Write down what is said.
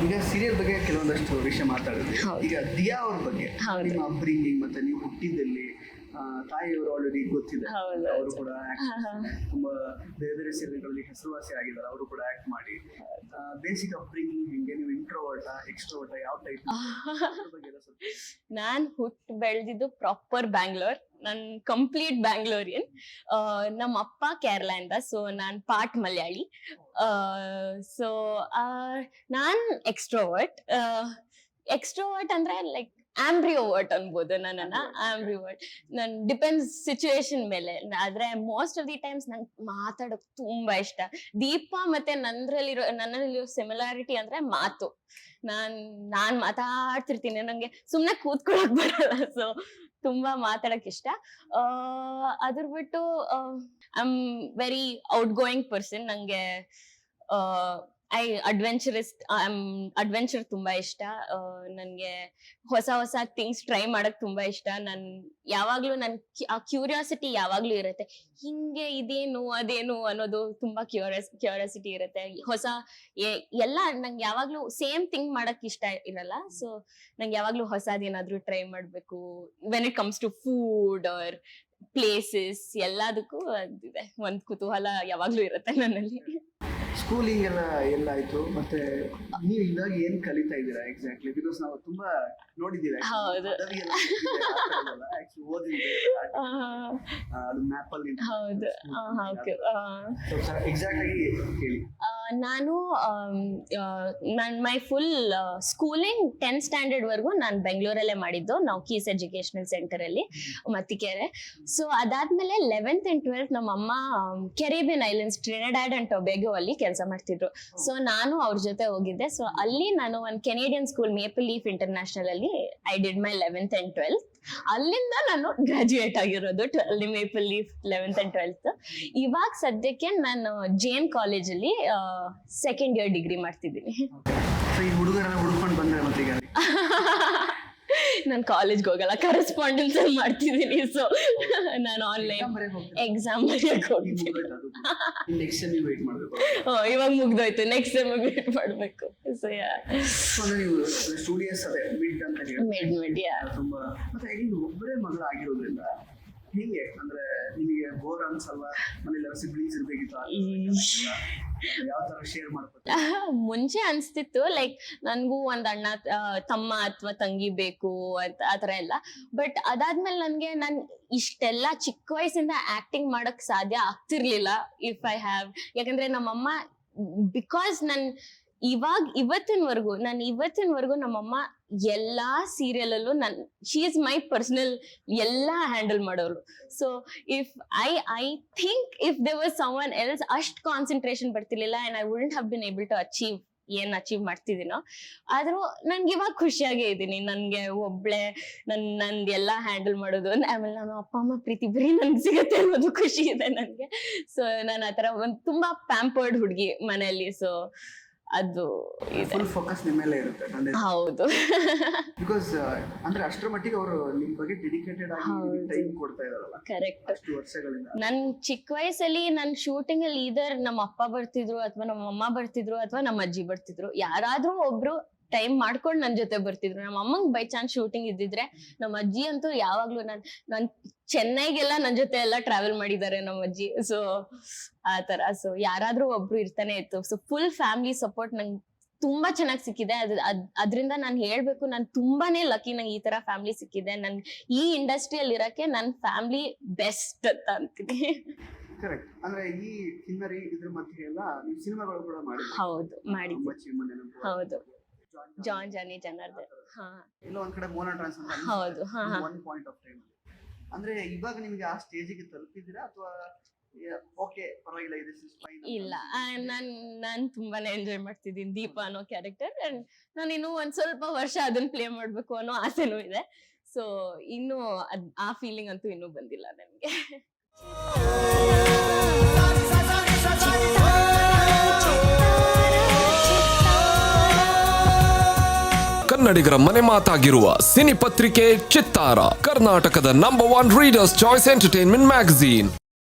ಈಗ ಸೀರಿಯಲ್ ಬಗ್ಗೆ ಕೆಲವೊಂದಷ್ಟು ವಿಷಯ ಮಾತಾಡಿದ್ವಿ. ಈಗ ದಿಯಾ ಅವ್ರ ಬಗ್ಗೆ ನಿಮ್ಮ ಅಪ್ಬ್ರಿಂಗಿಂಗ್ ಮತ್ತೆ ನೀವು ಹುಟ್ಟಿದಲ್ಲಿ ತಾಯಿಯವರು ಆಲ್ರೆಡಿ ಗೊತ್ತಿದೆ, ಅವರು ಕೂಡ ತುಂಬಾ ಬೇರೆ ಬೇರೆ ಸೀರಿಯಲ್ಗಳಲ್ಲಿ ಹೆಸರುವಾಸಿ ಆಗಿದ್ದಾರೆ, ಅವರು ಕೂಡ ಆಕ್ಟ್ ಮಾಡಿ. ಬೇಸಿಕ್ ಅಪ್ಬ್ರಿಂಗಿಂಗ್ ಹಿಂಗೆ, ನೀವು ಇಂಟ್ರೋವರ್ಟಾ ಎಕ್ಸ್ಟ್ರೋವರ್ಟಾ ಯಾವ ಟೈಪ್? ನಾನ್ ಹುಟ್ಟು ಬೆಳೆದಿದ್ದು ಪ್ರಾಪರ್ ಬ್ಯಾಂಗ್ಳೂರ್, ನಾನ್ ಕಂಪ್ಲೀಟ್ ಬ್ಯಾಂಗ್ಳೂರಿಯನ್. ನಮ್ಮ ಅಪ್ಪ ಕೇರಳದಿಂದ, ಸೊ ನಾನ್ ಪಾರ್ಟ್ ಮಲಯಾಳಿ. ಸೊ ನಾನ್ ಎಕ್ಸ್ಟ್ರೋವರ್ಟ್ ಅಂದ್ರೆ ಲೈಕ್ ಆಂಬ್ರಿಯೋವರ್ಟ್ ಅನ್ಬೋದು ನನ್ನನ್ನ. ಆಂಬ್ರಿಯೋವರ್ಟ್ ನನ್ ಡಿಪೆಂಡ್ಸ್ ಸಿಚುವೇಶನ್ ಮೇಲೆ. ಆದ್ರೆ ಮೋಸ್ಟ್ ಆಫ್ ದಿ ಟೈಮ್ಸ್ ನಂಗೆ ಮಾತಾಡೋಕ್ ತುಂಬಾ ಇಷ್ಟ. ದೀಪ ಮತ್ತೆ ನನ್ನಲ್ಲಿರೋ ಸಿಮಿಲಾರಿಟಿ ಅಂದ್ರೆ ಮಾತು. ನಾನ್ ಮಾತಾಡ್ತಿರ್ತೀನಿ, ನಂಗೆ ಸುಮ್ನೆ ಕೂತ್ಕೊಳಕ್ ಬರಲ್ಲ. ಸೊ ತುಂಬಾ ಮಾತಾಡಕ್ ಇಷ್ಟ. ಅದ್ರ ಬಿಟ್ಟು I am very out going person. ನಂಗೆ ಅಡ್ವೆಂಚರ್ ತುಂಬಾ ಇಷ್ಟ. ನನ್ಗೆ ಹೊಸ ಥಿಂಗ್ಸ್ ಟ್ರೈ ಮಾಡಕ್ ತುಂಬಾ ಇಷ್ಟ. ಯಾವಾಗ್ಲೂ ಆ ಕ್ಯೂರಿಯಾಸಿಟಿ ಯಾವಾಗ್ಲೂ ಇರುತ್ತೆ. ಹಿಂಗೆ ಇದೇನು ಅದೇನು ಅನ್ನೋದು ತುಂಬಾ ಕ್ಯೂರಿಯಾಸಿಟಿ ಇರುತ್ತೆ. ಎಲ್ಲ ನಂಗೆ ಯಾವಾಗ್ಲೂ ಸೇಮ್ ಥಿಂಗ್ ಮಾಡಕ್ ಇಷ್ಟ ಇರಲ್ಲ. ಸೊ ನಂಗೆ ಯಾವಾಗ್ಲೂ ಹೊಸದೇನಾದ್ರೂ ಟ್ರೈ ಮಾಡ್ಬೇಕು. When it comes to food or places, ಎಲ್ಲದಕ್ಕೂ ಅದಿದೆ, ಒಂದ್ ಕುತೂಹಲ ಯಾವಾಗ್ಲೂ ಇರುತ್ತೆ ನನ್ನಲ್ಲಿ. ಸ್ಕೂಲಿಂಗ್ ಎಲ್ಲ ಆಯ್ತು, ಮತ್ತೆ ನೀವು ಇವಾಗ ಏನ್ ಕಲಿತಾ ಇದ್ದೀರಾ ಎಕ್ಸಾಕ್ಟ್ಲಿ? ಬಿಕಾಸ್ ನಾವು ತುಂಬಾ ನೋಡಿದ್ದೀವಿ, ಎಕ್ಸಾಕ್ಟ್ ಆಗಿ ಹೇಳಿ. ನಾನು my full schooling 10th standard ವರ್ಗು ನಾನು ಬೆಂಗಳೂರಲ್ಲೇ ಮಾಡಿದ್ದು, ನಾವು ಕೀಸ್ ಎಜುಕೇಶನಲ್ ಸೆಂಟರ್ ಅಲ್ಲಿ ಮತ್ತಿಕೆರೆ. ಸೊ ಅದಾದ್ಮೇಲೆ 11th and 12th ನಮ್ಮ ಅಮ್ಮ Caribbean islands, Trinidad and Tobago ಅಲ್ಲಿ ಕೆಲಸ ಮಾಡ್ತಿದ್ರು. ಸೊ ನಾನು ಅವ್ರ ಜೊತೆ ಹೋಗಿದ್ದೆ. ಸೊ ಅಲ್ಲಿ ನಾನು ಒಂದು Canadian school, maple leaf international ಅಲ್ಲಿ I did my 11th and 12th. ಅಲ್ಲಿಂದ ನಾನು ಗ್ರಾಜುಯೇಟ್ ಆಗಿರೋದು maple leaf 11th and 12th. ಇವಾಗ ಸದ್ಯಕ್ಕೆ ನಾನು ಜೇನ್ ಕಾಲೇಜ್ ಅಲ್ಲಿ ಸೆಕೆಂಡ್ ಇಯರ್ ಡಿಗ್ರಿ ಮಾಡ್ತಿದ್ದೀನಿ. ನಾನು ಕಾಲೇಜ್ಗೆ ಹೋಗಲ್ಲ, ಕರೆಸ್ಪಾಂಡೆನ್ಸ್ ಅಲ್ಲಿ ಮಾಡ್ತಿದ್ದೀನಿ. ಸೊ ನಾನು ಆನ್ಲೈನ್ ಎಕ್ಸಾಮ್ ಬರೆಯಕ್ಕೆ ಹೋಗ್ತೀನಿ. ಇವಾಗ ಮುಗ್ದೋಯ್ತು, ನೆಕ್ಸ್ಟ್ ಸೆಮ್ ವೇಟ್ ಮಾಡ್ಬೇಕು. ಸೊ ಮಿಡ್ ಒಬ್ಬರೇ ಮಗಳು ಆಗಿರೋದ್ರಿಂದ ಹಿಂಗೆ ಅಂದ್ರೆ ನಿಮಗೆ ಬೋರ್ ಅನ್ಸಲ್ವ? ಮನೇಲಿ ಸಿಬ್ಲಿಂಗ್ಸ್ ಇರ್ಬೇಕಿತ್ತು, ಯಾವ ತರ ಶೇರ್ ಮಾಡ್ಕೊತೀರಾ? ಮುಂಚೆ ಅನ್ಸ್ತಿತ್ತು ಲೈಕ್ ನನ್ಗೂ ಒಂದ್ ಅಣ್ಣ ತಮ್ಮ ಅಥವಾ ತಂಗಿ ಬೇಕು ಅಂತ ಆತರ ಎಲ್ಲ. ಬಟ್ ಅದಾದ್ಮೇಲೆ ನನ್ಗೆ ಇಷ್ಟೆಲ್ಲ ಚಿಕ್ಕ ವಯಸ್ಸಿಂದ ಆಕ್ಟಿಂಗ್ ಮಾಡಕ್ ಸಾಧ್ಯ ಆಗ್ತಿರ್ಲಿಲ್ಲ ಇಫ್ ಐ ಹ್ಯಾವ್. ಯಾಕಂದ್ರೆ ನಮ್ಮಮ್ಮ, ಬಿಕಾಸ್ ಇವತ್ತಿನವರೆಗೂ ನಮ್ಮಮ್ಮ ಎಲ್ಲಾ ಸೀರಿಯಲ್ ಅಲ್ಲೂ ಶಿ ಇಸ್ ಮೈ ಪರ್ಸನಲ್ ಎಲ್ಲಾ ಹ್ಯಾಂಡಲ್ ಮಾಡೋರು. So if I think if there was someone else ಅಷ್ಟ್ ಕಾನ್ಸಂಟ್ರೇಷನ್ ಬರ್ತಿರ್ಲಿಲ್ಲ, and I wouldn't have been able to achieve ಮಾಡ್ತಿದ್ದೀನೋ. ಆದ್ರೂ ನನ್ಗೆ ಇವಾಗ ಖುಷಿಯಾಗೇ ಇದ್ದೀನಿ. ನನ್ಗೆ ಒಬ್ಳೆ ನಂದ್ ಎಲ್ಲಾ ಹ್ಯಾಂಡಲ್ ಮಾಡೋದು, ಆಮೇಲೆ ನಾನು ಅಪ್ಪ ಅಮ್ಮ ಪ್ರೀತಿ ಬರೀ ನನ್ಗೆ ಸಿಗತ್ತೆ ಅನ್ನೋದು ಖುಷಿ ಇದೆ ನನ್ಗೆ. ಸೊ ನಾನು ಆತರ ಒಂದ್ ತುಂಬಾ ಪ್ಯಾಂಪರ್ಡ್ ಹುಡುಗಿ ಮನೆಯಲ್ಲಿ. ಸೊ ಅದು ಫುಲ್ ಫೋಕಸ್ ನಿಮ್ಮ ಮೇಲೆ ಇರುತ್ತೆ. ಹೌದು, ಬಿಕಾಸ್ ಅಂದ್ರೆ ಅಷ್ಟರ ಮಟ್ಟಿಗೆ ಅವರು ನಿಮ್ಮ ಬಗ್ಗೆ ಡೆಡಿಕೇಟೆಡ್ ಆಗಿ ಟೈಮ್ ಕೊಡ್ತಾ ಇದಾರಲ್ಲ. ಕರೆಕ್ಟ್. ಅಷ್ಟು ವರ್ಷಗಳಿಂದ ನನ್ ಚಿಕ್ಕ ವಯಸ್ಸಲ್ಲಿ ನನ್ ಶೂಟಿಂಗ್ ಅಲ್ಲಿ ಇದರ್ ನಮ್ಮ ಅಪ್ಪ ಬರ್ತಿದ್ರು, ಅಥವಾ ನಮ್ಮ ಅಮ್ಮ ಬರ್ತಿದ್ರು, ಅಥವಾ ನಮ್ಮ ಅಜ್ಜಿ ಬರ್ತಿದ್ರು. ಯಾರಾದ್ರೂ ಒಬ್ರು ಟೈಮ್ ಮಾಡ್ಕೊಂಡು ನನ್ ಜೊತೆ ಬರ್ತಿದ್ರು. ನಮ್ಮ ಅಮ್ಮಂಗ್ ಬೈ ಚಾನ್ಸ್ ಶೂಟಿಂಗ್ ಇದ್ದಿದ್ರೆ, ನಮ್ಮ ಅಜ್ಜಿ ಅಂತೂ ಯಾವಾಗ್ಲೂ ನಾನ್ ಚೆನ್ನೈಗೆಲ್ಲ ನನ್ ಜೊತೆ ಎಲ್ಲ ಟ್ರಾವೆಲ್ ಮಾಡಿದ್ದಾರೆ ನಮ್ಮ ಅಜ್ಜಿ. ಸೊ ಆತರ. ಸೊ ಯಾರಾದ್ರೂ ಒಬ್ರು ಇರ್ತಾನೆ ಇತ್ತು. ಸೊ ಫುಲ್ ಫ್ಯಾಮಿಲಿ ಸಪೋರ್ಟ್ ನಂಗೆ ತುಂಬಾ ಚೆನ್ನಾಗಿ ಸಿಕ್ಕಿದೆ. ಅದ್ರಿಂದ ನಾನ್ ಹೇಳ್ಬೇಕು, ನಾನ್ ತುಂಬಾನೇ ಲಕ್ಕಿ, ನಂಗೆ ಈ ತರ ಫ್ಯಾಮಿಲಿ ಸಿಕ್ಕಿದೆ. ನನ್ ಈ ಇಂಡಸ್ಟ್ರಿಯಲ್ಲಿ ಇರಕ್ಕೆ ನನ್ ಫ್ಯಾಮಿಲಿ ಬೆಸ್ಟ್ ಅಂತ ಅಂತೀನಿ. ಕರೆಕ್ಟ್. ಅಂದ್ರೆ ಈ ಕಿನ್ನರಿ ಇದ್ರ ಮಧ್ಯೆ ಎಲ್ಲ ನೀವು ಸಿನಿಮಾಗಳು ಕೂಡ ಮಾಡಿದ್ರಿ. ಹೌದು, ಮಾಡಿದ್ವಿ. ಹೌದು, ಜಾನ್ ಜಾನಿ ಜನಾರ್ದನ್. ಎಲ್ಲೋ ಒಂದ್ ಕಡೆ ಮೋನಾ ಟ್ರಾನ್ಸ್ ಅಂತ. ಹೌದು. ಒನ್ ಪಾಯಿಂಟ್ ಆಫ್ ಟೈಮ್ ಅಂದ್ರೆ ಇವಾಗ ನಿಮ್ಗೆ ಆ ಸ್ಟೇಜಿಗೆ ತಲುಪಿದ್ದೀರಾ ಅಥವಾ ಓಕೆ ಪರವಾಗಿಲ್ಲ ಇದು ಫೈನ್? ಇಲ್ಲ, ನಾನ್ ತುಂಬಾನೇ ಎಂಜಾಯ್ ಮಾಡ್ತಿದ್ದೀನಿ ದೀಪ ಅನ್ನೋ ಕ್ಯಾರೆಕ್ಟರ್. ಅಂಡ್ ನಾನು ಇನ್ನು ಒಂದ್ ಸ್ವಲ್ಪ ವರ್ಷ ಅದನ್ನ ಪ್ಲೇ ಮಾಡ್ಬೇಕು ಅನ್ನೋ ಆಸೆನೂ ಇದೆ. ಸೊ ಇನ್ನು ಆ ಫೀಲಿಂಗ್ ಅಂತೂ ಇನ್ನೂ ಬಂದಿಲ್ಲ ನನಗೆ. ಕನ್ನಡಿಗರ ಮನೆ ಮಾತಾಗಿರುವ ಸಿನಿ ಪತ್ರಿಕೆ ಚಿತ್ತಾರ, ಕರ್ನಾಟಕದ number 1 readers choice entertainment magazine.